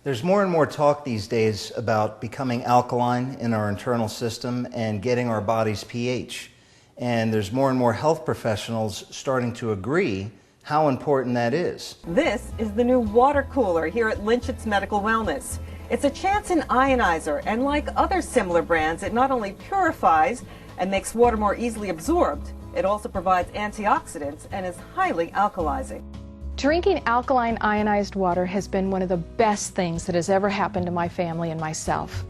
There's more and more talk these days about becoming alkaline in our internal system and getting our body's pH. And there's more and more health professionals starting to agree how important that is. This is the new water cooler here at Linchitz Medical Wellness. It's a Chanson ionizer, and like other similar brands, it not only purifies and makes water more easily absorbed, it also provides antioxidants and is highly alkalizing. Drinking alkaline ionized water has been one of the best things that has ever happened to my family and myself.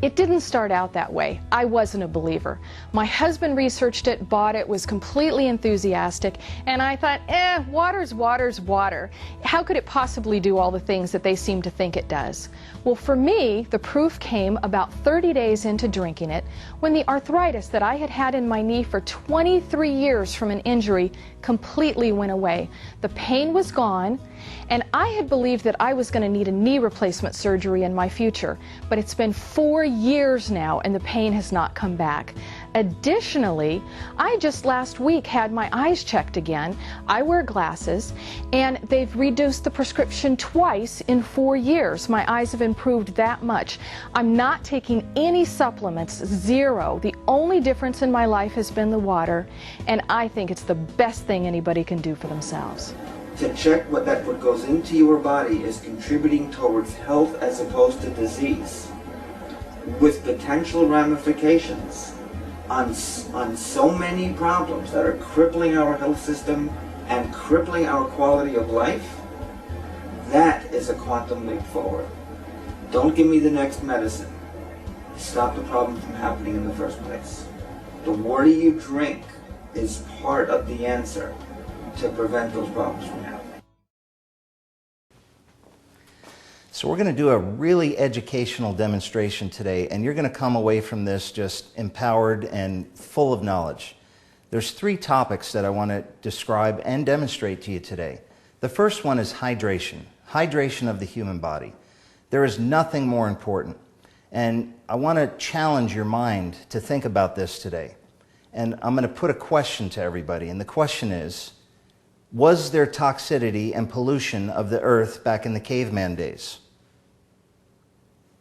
It didn't start out that way. I wasn't a believer. My husband researched it, bought it, was completely enthusiastic, and I thought, water's water. How could it possibly do all the things that they seem to think it does? Well, for me, the proof came about 30 days into drinking it, when the arthritis that I had had in my knee for 23 years from an injury completely went away. The pain was gone, and I had believed that I was going to need a knee replacement surgery in my future, but it's been 4 years now and the pain has not come back. Additionally, I just last week had my eyes checked again. I wear glasses, and they've reduced the prescription twice in 4 years. My eyes have improved that much. I'm not taking any supplements, zero. The only difference in my life has been the water, and I think it's the best thing anybody can do for themselves. To check what goes into your body is contributing towards health as opposed to disease, with potential ramifications on so many problems that are crippling our health system and crippling our quality of life. That is a quantum leap forward. Don't give me the next medicine. Stop the problem from happening in the first place. The water you drink is part of the answer to prevent those problems from happening. So we're going to do a really educational demonstration today, and you're going to come away from this just empowered and full of knowledge. There's 3 topics that I want to describe and demonstrate to you today. The first one is hydration. Hydration of the human body. There is nothing more important. And I want to challenge your mind to think about this today. And I'm going to put a question to everybody, and the question is, was there toxicity and pollution of the earth back in the caveman days?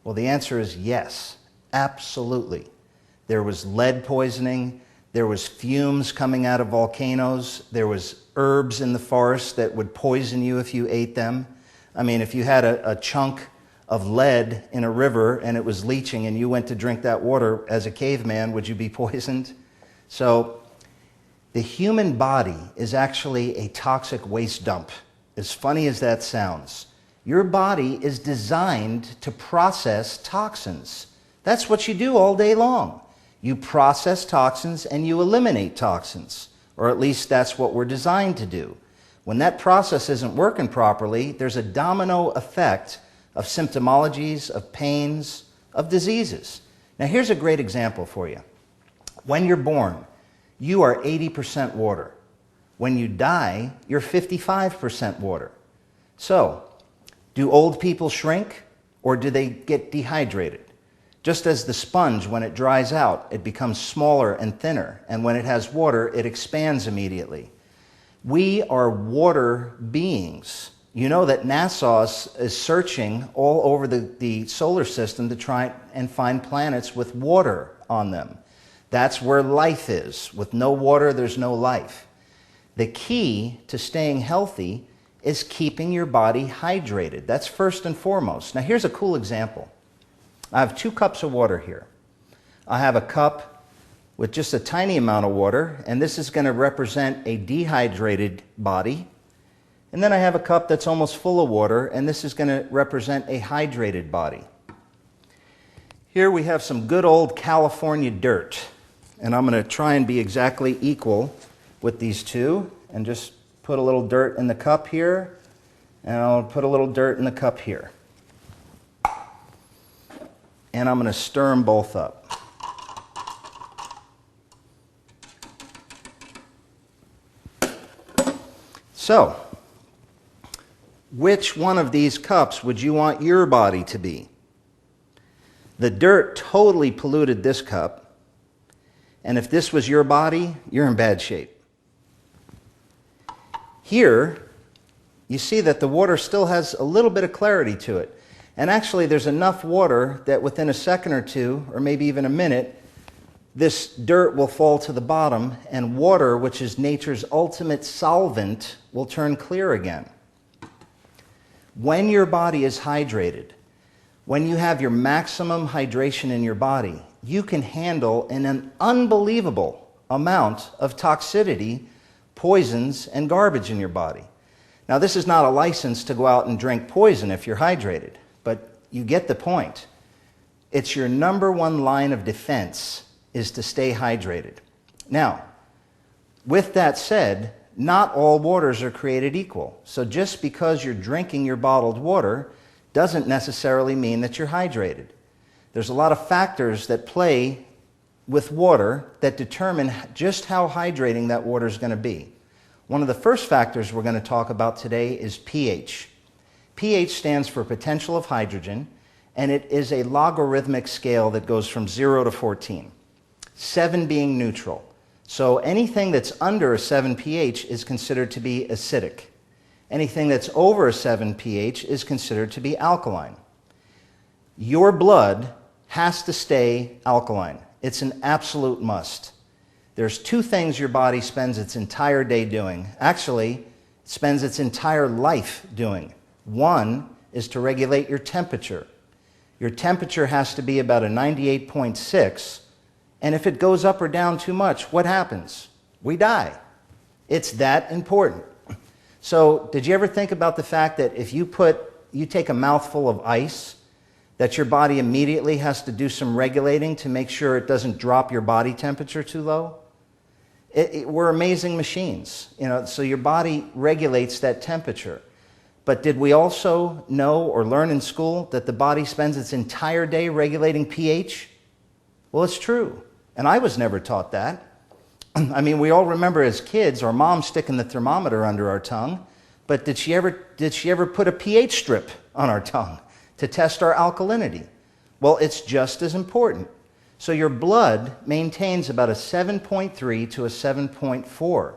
Well, the answer is yes, absolutely. There was lead poisoning, there was fumes coming out of volcanoes, there was herbs in the forest that would poison you if you ate them. I mean, if you had a chunk of lead in a river and it was leaching and you went to drink that water as a caveman, would you be poisoned? So, the human body is actually a toxic waste dump, as funny as that sounds. Your body is designed to process toxins. That's what you do all day long. You process toxins and you eliminate toxins, or at least that's what we're designed to do. When that process isn't working properly, there's a domino effect of symptomologies, of pains, of diseases. Now here's a great example for you. When you're born, you are 80% water. When you die, you're 55% water. So, do old people shrink, or do they get dehydrated? Just as the sponge, when it dries out, it becomes smaller and thinner, and when it has water, it expands immediately. We are water beings. You know that NASA is searching all over the solar system to try and find planets with water on them. That's where life is. With no water, there's no life. The key to staying healthy is keeping your body hydrated. That's first and foremost. Now here's a cool example. I have 2 cups of water here. I have a cup with just a tiny amount of water, and this is going to represent a dehydrated body. And then I have a cup that's almost full of water, and this is going to represent a hydrated body. Here we have some good old California dirt. And I'm going to try and be exactly equal with these 2 and just put a little dirt in the cup here, and I'll put a little dirt in the cup here. And I'm going to stir them both up. So, which one of these cups would you want your body to be? The dirt totally polluted this cup. And if this was your body, you're in bad shape. Here, you see that the water still has a little bit of clarity to it. And actually, there's enough water that within a second or two, or maybe even a minute, this dirt will fall to the bottom, and water, which is nature's ultimate solvent, will turn clear again. When your body is hydrated, when you have your maximum hydration in your body, you can handle an unbelievable amount of toxicity, poisons, and garbage in your body. Now, this is not a license to go out and drink poison if you're hydrated, but you get the point. It's your number one line of defense is to stay hydrated. Now, with that said, not all waters are created equal. So just because you're drinking your bottled water doesn't necessarily mean that you're hydrated. There's a lot of factors that play with water that determine just how hydrating that water is going to be. One of the first factors we're going to talk about today is pH. pH stands for potential of hydrogen, and it is a logarithmic scale that goes from 0 to 14, 7 being neutral. So anything that's under a 7 pH is considered to be acidic. Anything that's over a 7 pH is considered to be alkaline. Your blood has to stay alkaline. It's an absolute must. There's two things your body spends its entire day doing. Actually, it spends its entire life doing. One is to regulate your temperature. Your temperature has to be about a 98.6, and if it goes up or down too much, what happens? We die. It's that important. So, did you ever think about the fact that if you take a mouthful of ice, that your body immediately has to do some regulating to make sure it doesn't drop your body temperature too low? We're amazing machines, so your body regulates that temperature. But did we also know or learn in school that the body spends its entire day regulating pH? Well, it's true. And I was never taught that. I mean, we all remember as kids our mom sticking the thermometer under our tongue, but did she ever put a pH strip on our tongue to test our alkalinity? Well, it's just as important. So your blood maintains about a 7.3 to a 7.4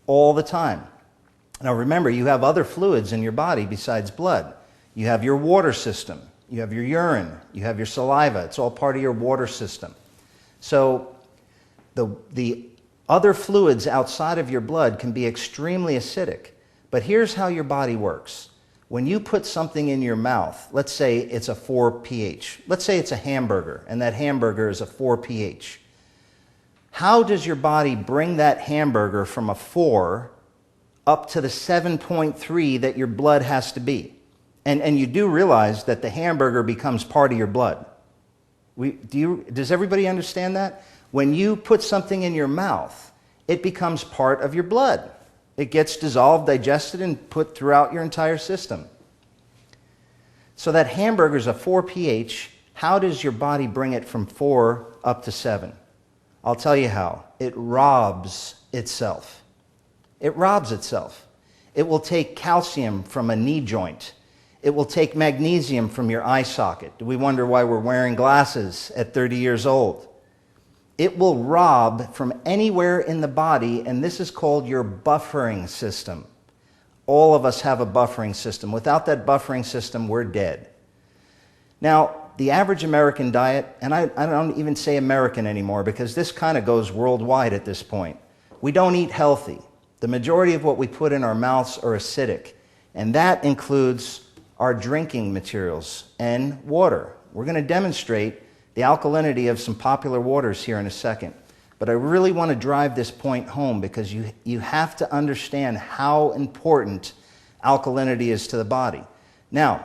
all the time. Now remember, you have other fluids in your body besides blood. You have your water system, you have your urine, you have your saliva. It's all part of your water system. So the other fluids outside of your blood can be extremely acidic. But here's how your body works. When you put something in your mouth, let's say it's a 4 pH. Let's say it's a hamburger, and that hamburger is a 4 pH. How does your body bring that hamburger from a 4 up to the 7.3 that your blood has to be? And you do realize that the hamburger becomes part of your blood. Does everybody understand that? When you put something in your mouth, it becomes part of your blood. It gets dissolved, digested, and put throughout your entire system. So that hamburger is a 4 pH. How does your body bring it from 4 up to 7? I'll tell you how. It robs itself. It robs itself. It will take calcium from a knee joint. It will take magnesium from your eye socket. Do we wonder why we're wearing glasses at 30 years old? It will rob from anywhere in the body, and this is called your buffering system. All of us have a buffering system. Without that buffering system, we're dead. Now, the average American diet, and I don't even say American anymore because this kind of goes worldwide at this point. We don't eat healthy. The majority of what we put in our mouths are acidic, and that includes our drinking materials and water. We're going to demonstrate the alkalinity of some popular waters here in a second. But I really want to drive this point home because you have to understand how important alkalinity is to the body. Now,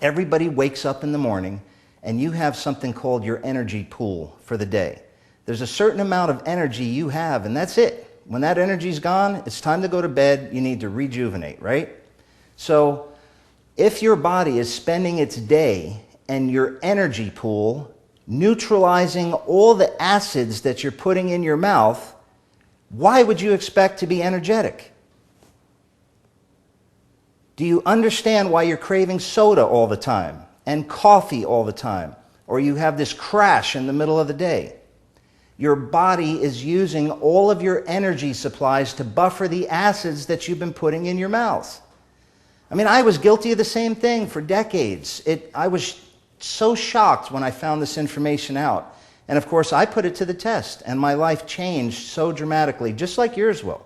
everybody wakes up in the morning and you have something called your energy pool for the day. There's a certain amount of energy you have, and that's it. When that energy's gone, it's time to go to bed. You need to rejuvenate, right? So if your body is spending its day and your energy pool neutralizing all the acids that you're putting in your mouth, why would you expect to be energetic? Do you understand why you're craving soda all the time and coffee all the time? Or you have this crash in the middle of the day? Your body is using all of your energy supplies to buffer the acids that you've been putting in your mouth. I mean, I was guilty of the same thing for decades. I was so shocked when I found this information out. And of course, I put it to the test, and my life changed so dramatically, just like yours will.